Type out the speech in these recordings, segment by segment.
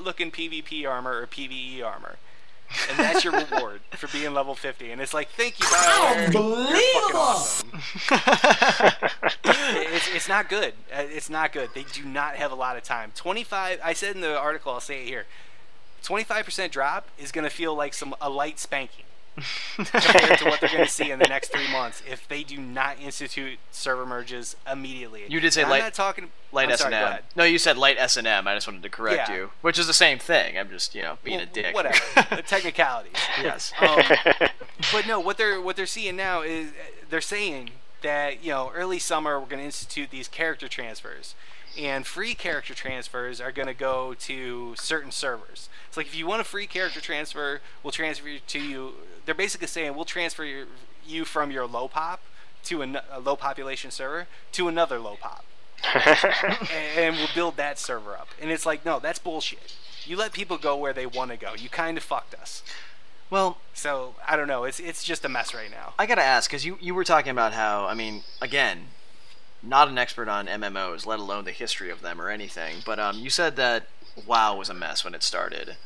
looking PvP armor or PvE armor. And that's your reward for being level 50. And it's like, thank you, BioWare. You're fucking awesome. It's not good. It's not good. They do not have a lot of time. 25, I said in the article, I'll say it here, 25% drop is going to feel like a light spanking compared to what they're going to see in the next 3 months if they do not institute server merges immediately. You did say light S&M. No, you said light S&M. I just wanted to correct you, which is the same thing. I'm just, being a dick. Whatever. The technicalities. Yes. But no, what they're seeing now is they're saying that, early summer we're going to institute these character transfers. And free character transfers are going to go to certain servers. It's like if you want a free character transfer, we'll transfer you to you. They're basically saying we'll transfer you from your low pop to a low population server to another low pop. and we'll build that server up. And it's like, no, that's bullshit. You let people go where they want to go. You kind of fucked us. Well, so I don't know. It's just a mess right now. I got to ask, because you were talking about how, again, not an expert on MMOs, let alone the history of them or anything, but you said that WoW was a mess when it started.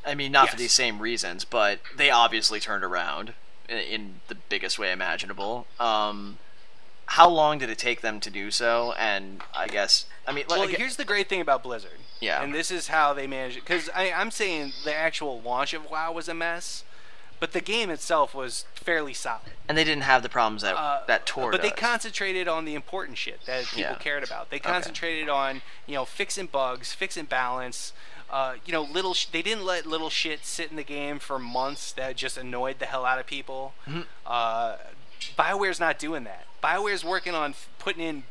Not for these same reasons, but they obviously turned around in the biggest way imaginable. How long did it take them to do so? And I guess, here's the great thing about Blizzard. Yeah. And this is how they managed it. Because I'm saying the actual launch of WoW was a mess, but the game itself was fairly solid. And they didn't have the problems that Tor But does. they concentrated on the important shit that people cared about. They concentrated on, fixing bugs, fixing balance. They didn't let little shit sit in the game for months that just annoyed the hell out of people. BioWare's not doing that. BioWare's working on putting in,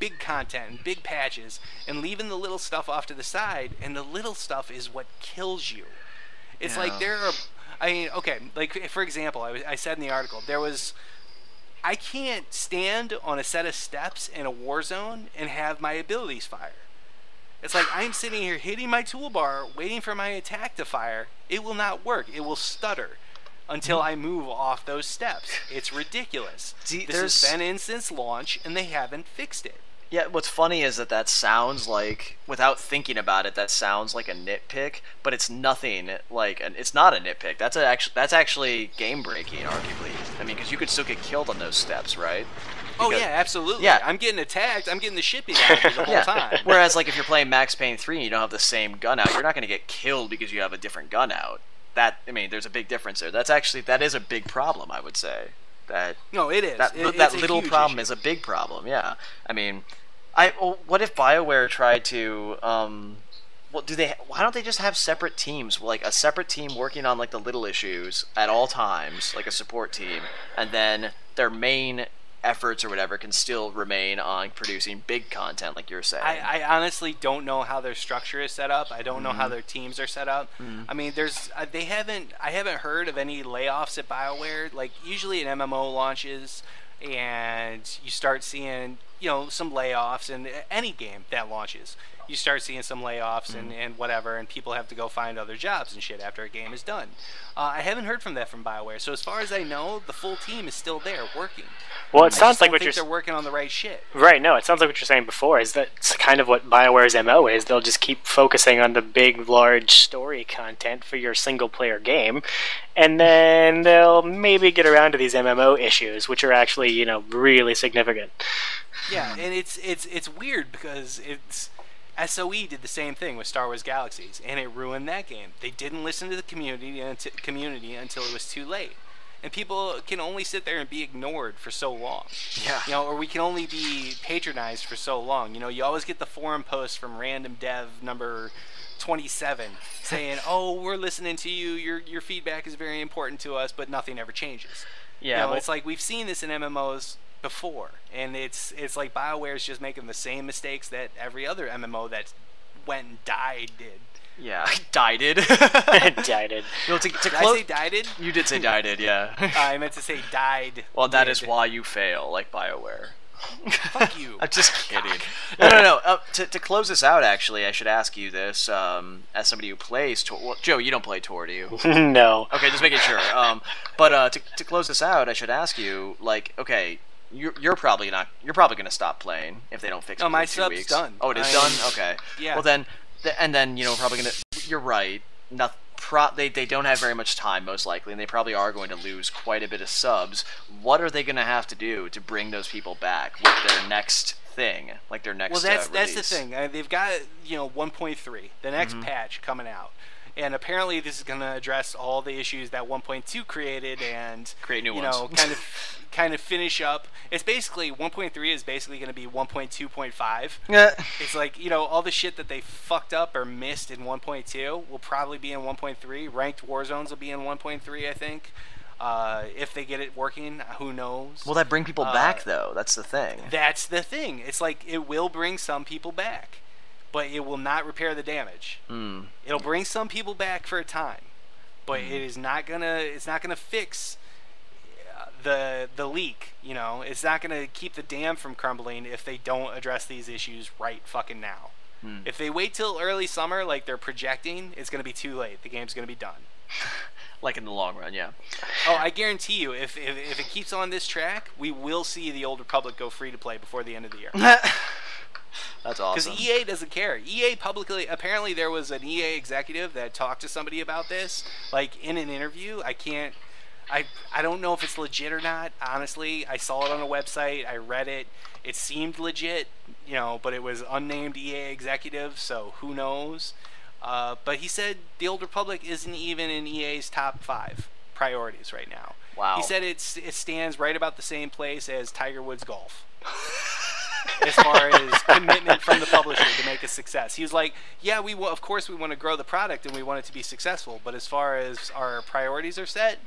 big content and big patches and leaving the little stuff off to the side, and the little stuff is what kills you. It's like there are... for example, I said in the article, I can't stand on a set of steps in a war zone and have my abilities fire. It's like I'm sitting here hitting my toolbar, waiting for my attack to fire. It will not work. It will stutter until I move off those steps. It's ridiculous. This has been since launch, and they haven't fixed it. Yeah, what's funny is that sounds like, without thinking about it, that sounds like a nitpick, but it's nothing like, it's not a nitpick. That's actually game breaking, arguably. Because you could still get killed on those steps, right? Yeah, absolutely. Yeah. I'm getting attacked. I'm getting the shit beat out of me the whole time. Whereas, if you're playing Max Payne 3 and you don't have the same gun out, you're not going to get killed because you have a different gun out. There's a big difference there. That is a big problem, I would say. No, it is. That little problem is a big problem. Yeah. What if BioWare tried to? Why don't they just have separate teams, like a separate team working on the little issues at all times, like a support team, and then their main efforts or whatever can still remain on producing big content, like you're saying. I honestly don't know how their structure is set up. I don't know how their teams are set up. I haven't heard of any layoffs at BioWare. Usually an MMO launches and you start seeing some layoffs in any game that launches. You start seeing some layoffs and whatever, and people have to go find other jobs and shit after a game is done. I haven't heard from that from BioWare, so as far as I know, the full team is still there working. Well, it sounds like they're working on the right shit. Right, no, it sounds like what you're saying before is that's kind of what BioWare's MO is. They'll just keep focusing on the big, large story content for your single-player game, and then they'll maybe get around to these MMO issues, which are actually, really significant. Yeah, and it's weird because SOE did the same thing with Star Wars Galaxies, and it ruined that game. They didn't listen to the community until it was too late. And people can only sit there and be ignored for so long. Yeah. Or we can only be patronized for so long. You always get the forum posts from random dev number 27 saying, "Oh, we're listening to you. Your feedback is very important to us," but nothing ever changes. Yeah. It's like we've seen this in MMOs before, and it's like BioWare's just making the same mistakes that every other MMO that went and died did. Yeah, died-ed. Died-ed. Did I say died-ed? You did say died-ed, yeah. I meant to say died. Well, that is why you fail, like BioWare. Fuck you. I'm just kidding. No. To close this out, actually, I should ask you this, as somebody who plays Tor. Well, Joe, you don't play Tor, do you? No. Okay, just making sure. But to close this out, I should ask you, okay, you're probably going to stop playing if they don't fix it in 2 weeks. No, my sub's done. Oh, it is done? Okay. Yeah. Well, then, probably gonna. you're right. They don't have very much time, most likely, and they probably are going to lose quite a bit of subs. What are they going to have to do to bring those people back with their next thing, like their next that's release? the thing. They've got 1.3, the next patch coming out, and apparently this is going to address all the issues that 1.2 created and create new ones. kind of finish up. It's basically 1.3 is basically going to be 1.2.5. Yeah. It's like, all the shit that they fucked up or missed in 1.2 will probably be in 1.3. Ranked war zones will be in 1.3, I think. If they get it working, who knows? Will that bring people back, though? That's the thing. That's the thing. It's like it will bring some people back, but it will not repair the damage. It'll bring some people back for a time, but it's not gonna fix the leak. It's not gonna keep the dam from crumbling if they don't address these issues right fucking now. If they wait till early summer like they're projecting, it's gonna be too late. The game's gonna be done. Like in the long run, yeah. Oh, I guarantee you, if it keeps on this track, we will see the Old Republic go free to play before the end of the year. That's awesome. Because EA doesn't care. EA publicly, apparently there was an EA executive that talked to somebody about this, like in an interview. I don't know if it's legit or not, honestly. I saw it on a website, I read it. It seemed legit, but it was unnamed EA executive, so who knows. But he said the Old Republic isn't even in EA's top 5 priorities right now. Wow. He said it stands right about the same place as Tiger Woods golf. As far as commitment from the publisher to make a success. He was like, yeah, of course we want to grow the product and we want it to be successful, but as far as our priorities are set,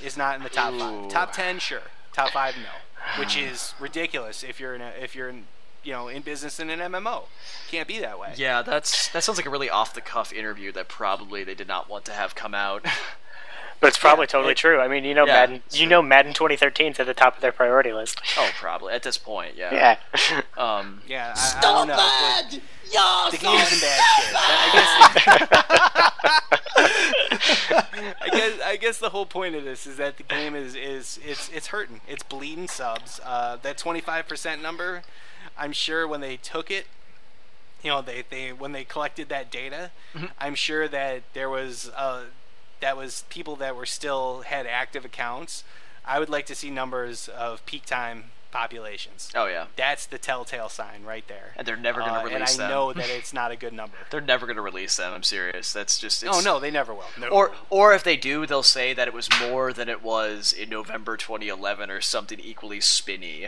it's not in the top 5. Top 10, sure. Top 5, no. Which is ridiculous if you're in business in an MMO. Can't be that way. Yeah, that sounds like a really off-the-cuff interview that probably they did not want to have come out. But it's probably totally true. I mean, Madden 2013 is at the top of their priority list. Oh, probably at this point, yeah. Yeah. I don't know. The game's in bad shit. I guess the whole point of this is that the game is it's hurting. It's bleeding subs. That 25% number, I'm sure when they took it, when they collected that data, I'm sure that there was people that were still had active accounts. I would like to see numbers of peak time populations. Oh yeah, that's the telltale sign right there. And they're never going to release them. And I know that it's not a good number. They're never going to release them. I'm serious. That's just. Oh no, they never will. No. Or if they do, they'll say that it was more than it was in November 2011 or something equally spinny.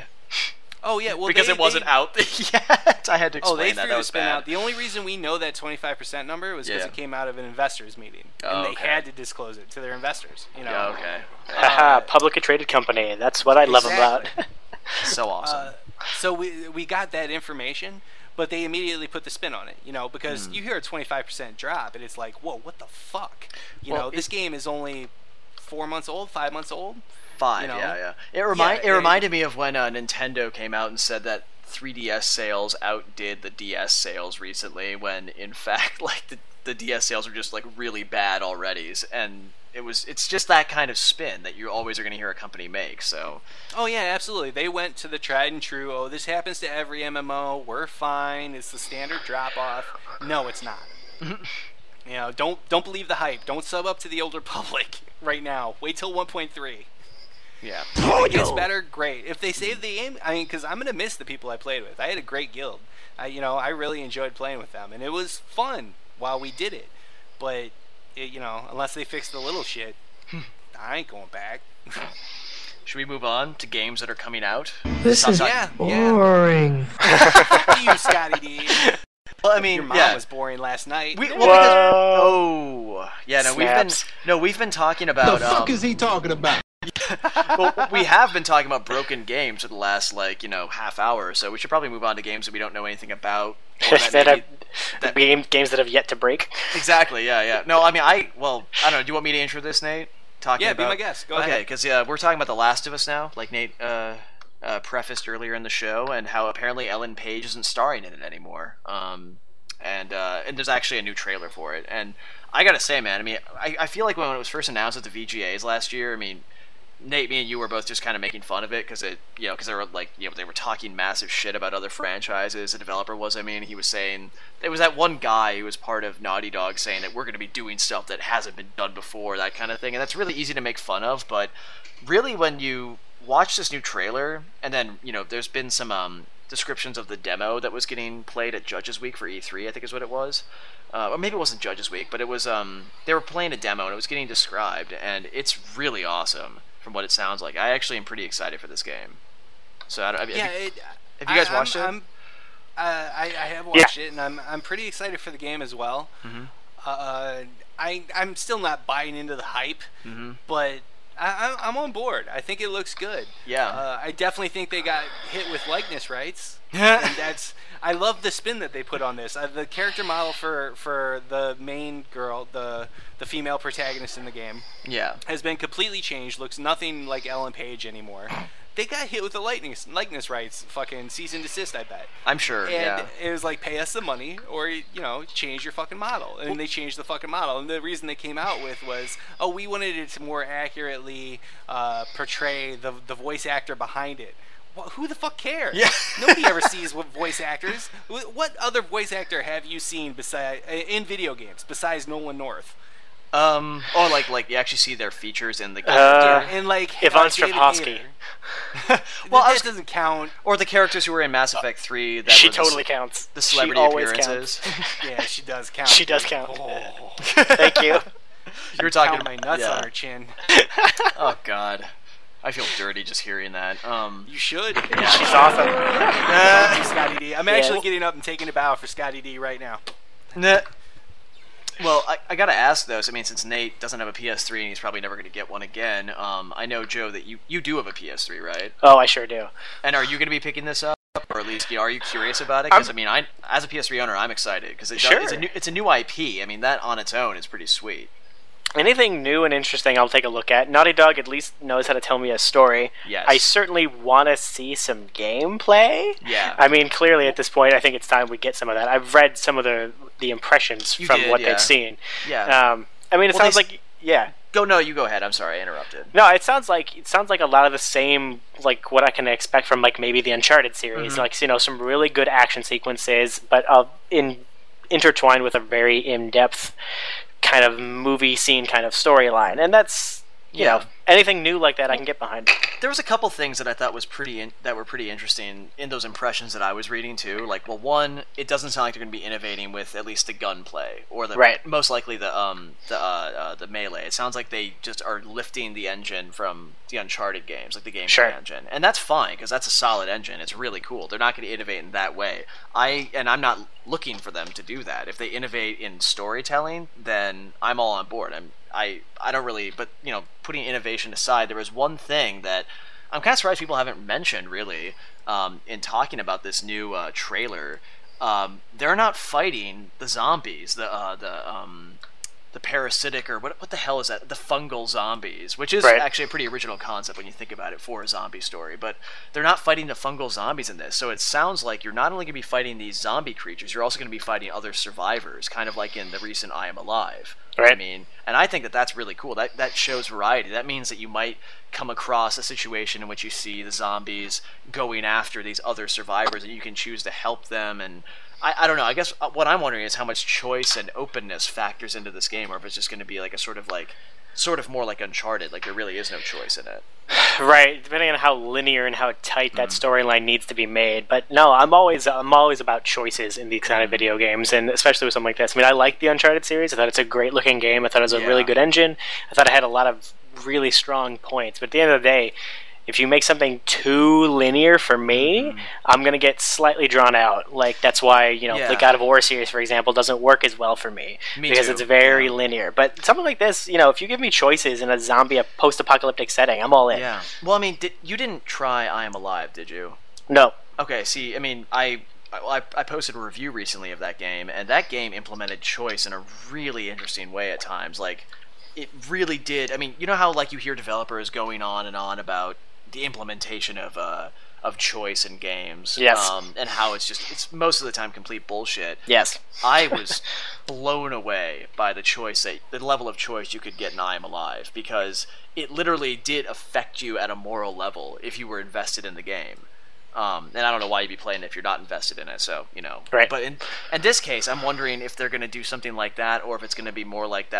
Oh yeah, well because it wasn't out yet. I had to explain that. That was bad. Out. The only reason we know that 25% number was because it came out of an investors meeting, and they had to disclose it to their investors. Yeah, okay. Publicly traded company. That's what I love about. So awesome. So we got that information, but they immediately put the spin on it. Because you hear a 25% drop, and it's like, whoa, what the fuck? This game is only 4 months old, 5 months old. 5, yeah. It reminded me of when Nintendo came out and said that 3DS sales outdid the DS sales recently, when in fact, like the DS sales were just like really bad already, and it's just that kind of spin that you always are going to hear a company make. So. Oh yeah, absolutely. They went to the tried and true. Oh, this happens to every MMO. We're fine. It's the standard drop off. No, it's not. Don't believe the hype. Don't sub up to the Old Republic right now. Wait till 1.3. Yeah. If it gets better, great. If they save the game, because I'm gonna miss the people I played with. I had a great guild. I really enjoyed playing with them, and it was fun while we did it. But unless they fix the little shit, I ain't going back. Should we move on to games that are coming out? This is boring. Fuck you, Scotty D. Well, I mean, your mom was boring last night. We've been talking about. The fuck is he talking about? Well, we have been talking about broken games for the last half hour or so. We should probably move on to games that we don't know anything about. Games that have yet to break. Exactly. Yeah. No, I mean, I don't know. Do you want me to intro this, Nate? Be my guest. Go ahead. Okay, because we're talking about The Last of Us now, like Nate prefaced earlier in the show, and how apparently Ellen Page isn't starring in it anymore. And there's actually a new trailer for it. And I gotta say, man, I mean, I feel like when it was first announced at the VGAs last year, I mean, Nate, me and you were both just kind of making fun of it because because they were like, they were talking massive shit about other franchises. The developer was, he was saying there was that one guy who was part of Naughty Dog saying that we're going to be doing stuff that hasn't been done before, that kind of thing, and that's really easy to make fun of. But really, when you watch this new trailer, and then there's been some descriptions of the demo that was getting played at Judges Week for E3, I think is what it was. Or maybe it wasn't Judges Week, but it was they were playing a demo and it was getting described, and it's really awesome from what it sounds like. I actually am pretty excited for this game. So have you guys watched it? I have watched it, and I'm pretty excited for the game as well. Mm-hmm. I'm still not buying into the hype, but I'm on board. I think it looks good. Yeah. I definitely think they got hit with likeness rights. And I love the spin that they put on this. The character model for the main girl, the female protagonist in the game, has been completely changed. Looks nothing like Ellen Page anymore. They got hit with the likeness rights, fucking cease and desist, I bet. I'm sure. And it was like, pay us the money, or change your fucking model. And they changed the fucking model. And the reason they came out with was, we wanted it to more accurately portray the voice actor behind it. Who the fuck cares? Yeah. Nobody ever sees what voice actors. What other voice actor have you seen in video games besides Nolan North? Like you actually see their features in the character. And like Ivan Strahovski. Well, this doesn't count. Or the characters who were in Mass Effect 3. She totally counts. The celebrity appearances. Yeah, she does count. She does count. Oh. Thank you. You were talking my nuts on her chin. Oh God. I feel dirty just hearing that. You should. Yeah. She's awesome. Scotty D. I'm actually getting up and taking a bow for Scotty D right now. Nah. Well, I gotta ask though. So, since Nate doesn't have a PS3 and he's probably never gonna get one again, I know, Joe, that you do have a PS3, right? Oh, I sure do. And are you gonna be picking this up, or at least are you curious about it? Because as a PS3 owner, I'm excited because it's a new IP. That on its own is pretty sweet. Anything new and interesting, I'll take a look at. Naughty Dog at least knows how to tell me a story. Yes. I certainly want to see some gameplay. Yeah. Clearly at this point, I think it's time we get some of that. I've read some of the impressions from what they've seen. Yeah. It sounds like you go ahead. I'm sorry, I interrupted. No, it sounds like a lot of the same, like what I can expect from like maybe the Uncharted series. Mm-hmm. Like some really good action sequences, but intertwined with a very in-depth kind of movie scene kind of storyline, and that's anything new like that I can get behind. There was a couple things that I thought were pretty interesting in those impressions that I was reading too. Like, well, one, it doesn't sound like they're going to be innovating with at least the gunplay or most likely the melee. It sounds like they just are lifting the engine from the Uncharted games, like the gameplay engine, and that's fine because that's a solid engine. It's really cool. They're not going to innovate in that way. I'm not looking for them to do that. If they innovate in storytelling, then I'm all on board. I don't really, but putting innovation aside, there was one thing that I'm kind of surprised people haven't mentioned really in talking about this new trailer. They're not fighting the zombies, the parasitic, or what the hell is that? The fungal zombies, which is actually a pretty original concept when you think about it for a zombie story. But they're not fighting the fungal zombies in this, so it sounds like you're not only going to be fighting these zombie creatures, you're also going to be fighting other survivors, kind of like in the recent I Am Alive. Right. And I think that's really cool. That shows variety. That means that you might come across a situation in which you see the zombies going after these other survivors, and you can choose to help them. And I don't know. I guess what I'm wondering is how much choice and openness factors into this game, or if it's just going to be like a sort of more like Uncharted, like there really is no choice in it. Right, depending on how linear and how tight that storyline needs to be made. But no, I'm always about choices in these kind of video games, and especially with something like this. I like the Uncharted series. I thought it's a great looking game. I thought it was a really good engine. I thought it had a lot of really strong points. But at the end of the day, if you make something too linear for me, I'm going to get slightly drawn out. Like, that's why, the God of War series, for example, doesn't work as well for me. Because it's very linear. But something like this, if you give me choices in a post-apocalyptic setting, I'm all in. Yeah. Well, you didn't try I Am Alive, did you? No. Okay, see, I posted a review recently of that game, and that game implemented choice in a really interesting way at times. Like, it really did. You know how, like, you hear developers going on and on about the implementation of of choice in games. Yes. And how it's most of the time complete bullshit. Yes. I was blown away by the level of choice you could get in I Am Alive, because it literally did affect you at a moral level if you were invested in the game. And I don't know why you'd be playing it if you're not invested in it, so, Right. But in this case, I'm wondering if they're going to do something like that, or if it's going to be more like that